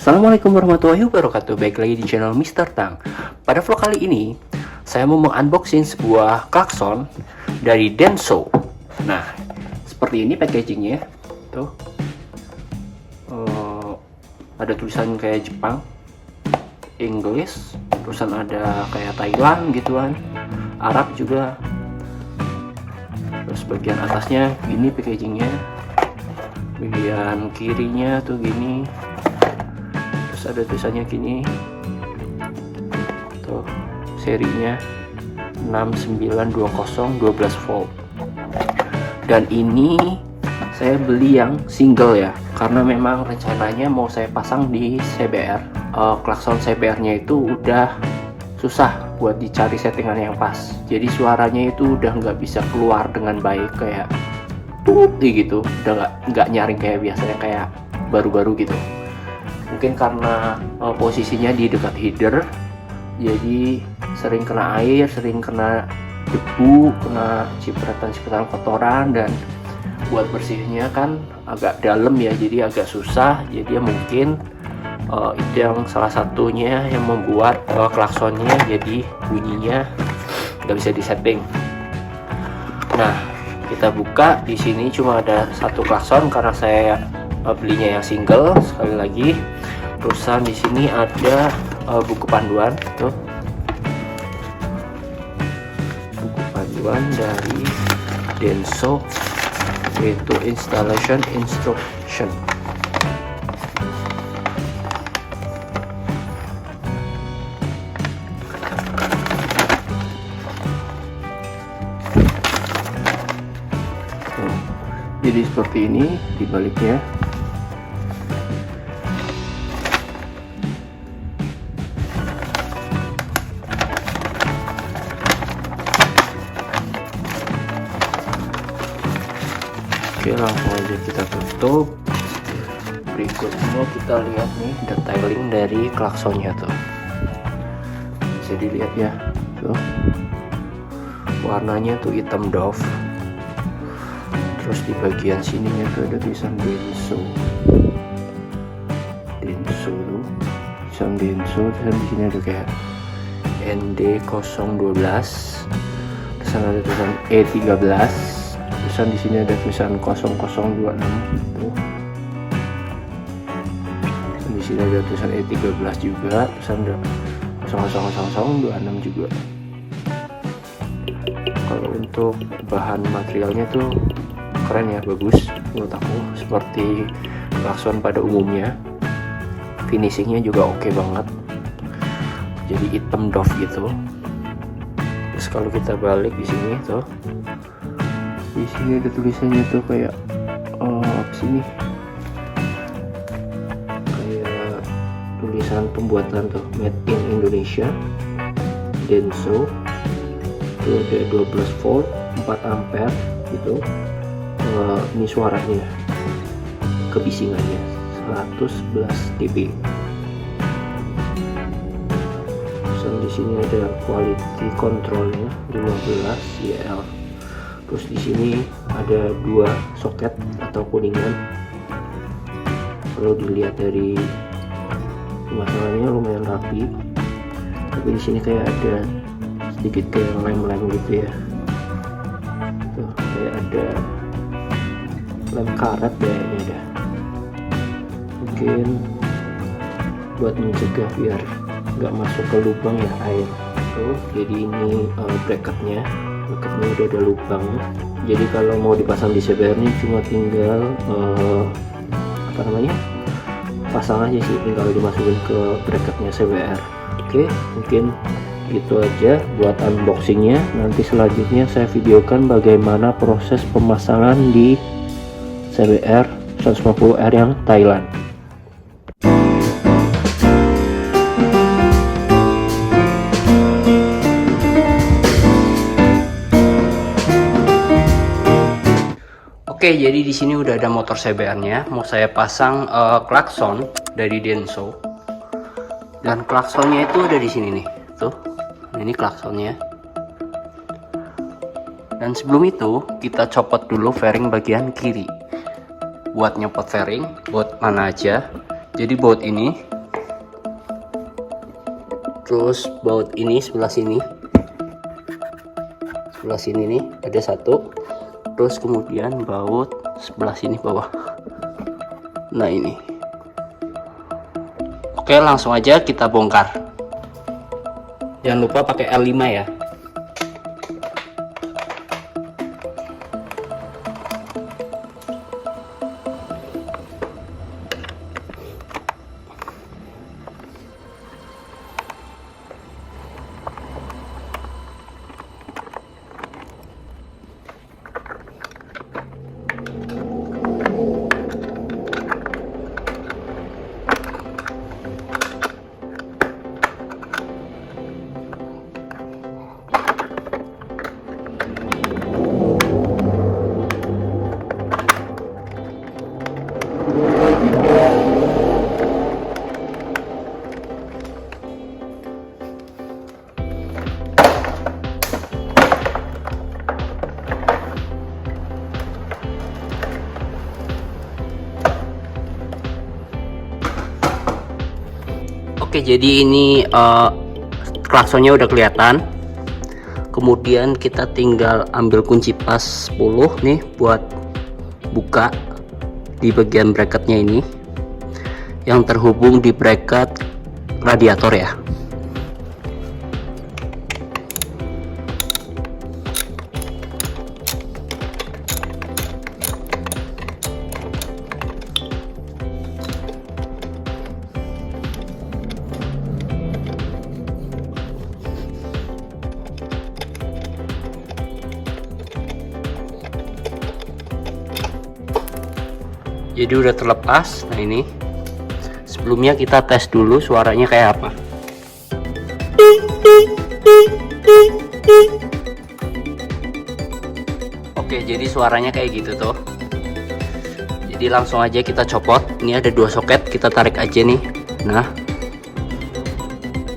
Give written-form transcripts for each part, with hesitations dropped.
Assalamualaikum warahmatullahi wabarakatuh. Baik lagi di channel Mr. Tang. Pada vlog kali ini saya mau mengunboxing sebuah klakson dari Denso. Nah, seperti ini packagingnya. Tuh, ada tulisan kayak Jepang, Inggris, terusan ada kayak Thailand gituan, Arab juga. Terus bagian atasnya gini packagingnya, bagian kirinya tuh gini. Ada tulisannya gini tuh, serinya 6920 12 volt. Dan ini saya beli yang single ya, karena memang rencananya mau saya pasang di CBR. Klakson CBR nya itu udah susah buat dicari settingan yang pas, jadi suaranya itu udah nggak bisa keluar dengan baik, kayak tut gitu, udah nggak nyaring kayak biasanya, kayak baru-baru gitu. Mungkin karena posisinya di dekat header, jadi sering kena air, sering kena debu, kena cipratan kotoran, dan buat bersihnya kan agak dalam ya, jadi agak susah. Jadi ya mungkin itu yang salah satunya yang membuat klaksonnya jadi bunyinya nggak bisa disetting. Nah, kita buka. Di sini cuma ada satu klakson karena saya belinya yang single. Sekali lagi, terusan di sini ada buku panduan tuh, buku panduan dari Denso, yaitu installation instruction. Jadi seperti ini dibaliknya. Oke, langsung aja kita tutup. Berikutnya kita lihat nih detailing dari klaksonnya tuh, bisa dilihat ya tuh, warnanya tuh hitam doff. Terus di bagian sininya tuh ada tulisan Denso tuh, tulisan Denso. Terus di sini ada kayak ND012, terus ada tulisan E13. Tulisan di sini ada tulisan 0026 tuh. Dan di sini ada tulisan E13 juga, tulisan ada 000026 juga. Kalau untuk bahan materialnya tuh keren ya, bagus menurut aku, seperti klakson pada umumnya. Finishingnya juga oke banget, jadi hitam doff gitu. Terus kalau kita balik di sini tuh, di sini ada tulisannya tuh kayak apa sih nih, kayak tulisan pembuatan tuh, made in Indonesia, Denso. Tuh ada 12 volt 4 ampere gitu. Ini suaranya, kebisingannya 111 dB. Terus di sini ada quality controlnya 15 YL. Terus di sini ada 2 soket atau kuningan. Kalau dilihat dari pemasangannya lumayan rapi, tapi di sini kayak ada sedikit kayak lem-lem gitu ya. Tuh, kayak ada lem karet kayaknya dah, mungkin buat mencegah biar nggak masuk ke lubang ya air tuh. Jadi ini bracketnya udah ada lubang, jadi kalau mau dipasang di CBR ini cuma tinggal pasang aja sih, tinggal dimasukin ke bracketnya CBR. Oke, mungkin gitu aja buat unboxingnya. Nanti selanjutnya saya videokan bagaimana proses pemasangan di CBR 150R yang Thailand. Oke, jadi di sini udah ada motor CBR-nya. Mau saya pasang klakson dari Denso. Dan klaksonnya itu ada di sini nih. Tuh. Ini klaksonnya. Dan sebelum itu kita copot dulu fairing bagian kiri. Buat nyopot fairing, baut mana aja. Jadi baut ini Terus baut ini sebelah sini nih ada satu, terus kemudian baut sebelah sini bawah. Nah ini. Oke, langsung aja kita bongkar. Jangan lupa pakai L5 ya. Oke, jadi ini klaksonnya udah kelihatan. Kemudian kita tinggal ambil kunci pas 10 nih buat buka di bagian bracketnya ini yang terhubung di bracket radiator ya. Jadi udah terlepas. Nah ini sebelumnya kita tes dulu suaranya kayak apa. Oke, jadi suaranya kayak gitu tuh. Jadi langsung aja kita copot. Ini ada dua soket, kita tarik aja nih. Nah,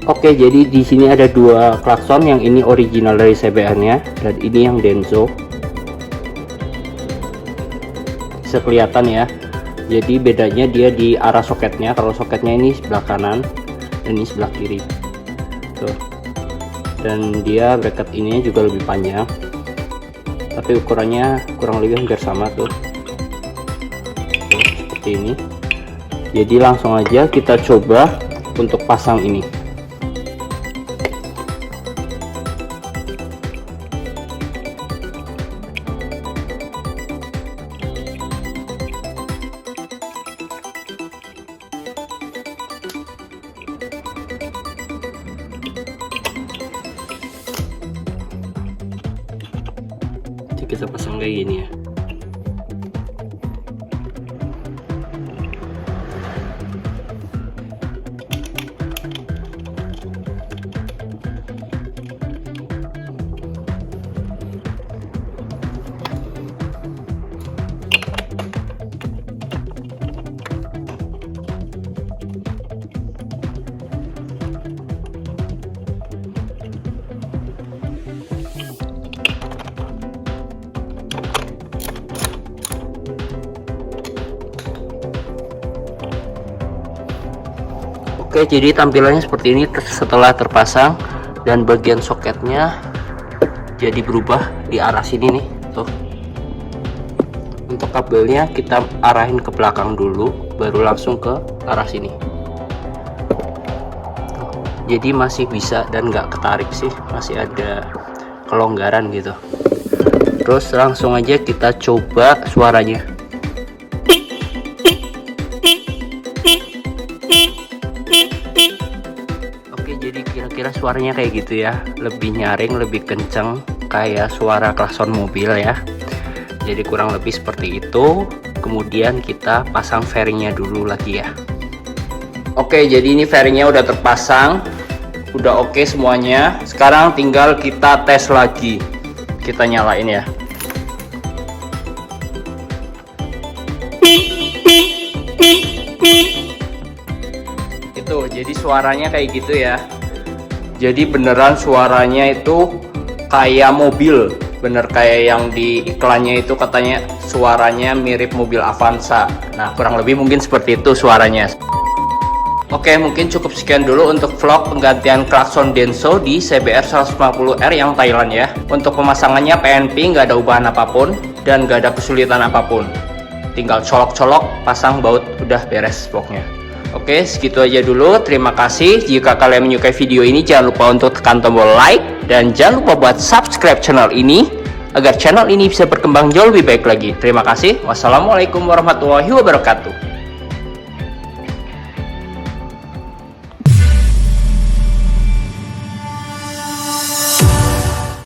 oke, jadi di sini ada dua klakson, yang ini original dari CBR-nya dan ini yang Denso. Bisa kelihatan ya. Jadi bedanya dia di arah soketnya. Kalau soketnya ini sebelah kanan dan ini sebelah kiri tuh. Dan dia bracket ini juga lebih panjang, tapi ukurannya kurang lebih hampir sama tuh. Seperti ini. Jadi langsung aja kita coba untuk pasang ini. Kita pasang kayak gini ya. Oke, jadi tampilannya seperti ini setelah terpasang, dan bagian soketnya jadi berubah di arah sini nih tuh. Untuk kabelnya kita arahin ke belakang dulu, baru langsung ke arah sini. Jadi masih bisa dan nggak ketarik sih, masih ada kelonggaran gitu. Terus langsung aja kita coba suaranya. Jadi kira-kira suaranya kayak gitu ya, lebih nyaring, lebih kenceng, kayak suara klakson mobil ya. Jadi kurang lebih seperti itu. Kemudian kita pasang fairingnya dulu lagi ya. Oke, jadi ini fairingnya udah terpasang, udah oke semuanya. Sekarang tinggal kita tes lagi. Kita nyalain ya. Itu jadi suaranya kayak gitu ya. Jadi beneran suaranya itu kayak mobil, bener kayak yang di iklannya itu katanya suaranya mirip mobil Avanza. Nah, kurang lebih mungkin seperti itu suaranya. Oke, mungkin cukup sekian dulu untuk vlog penggantian klakson Denso di CBR 150R yang Thailand ya. Untuk pemasangannya PNP, nggak ada ubahan apapun dan nggak ada kesulitan apapun. Tinggal colok-colok, pasang baut, udah beres pokoknya. Oke, segitu aja dulu. Terima kasih. Jika kalian menyukai video ini, jangan lupa untuk tekan tombol like dan jangan lupa buat subscribe channel ini agar channel ini bisa berkembang jauh lebih baik lagi. Terima kasih. Wassalamualaikum warahmatullahi wabarakatuh.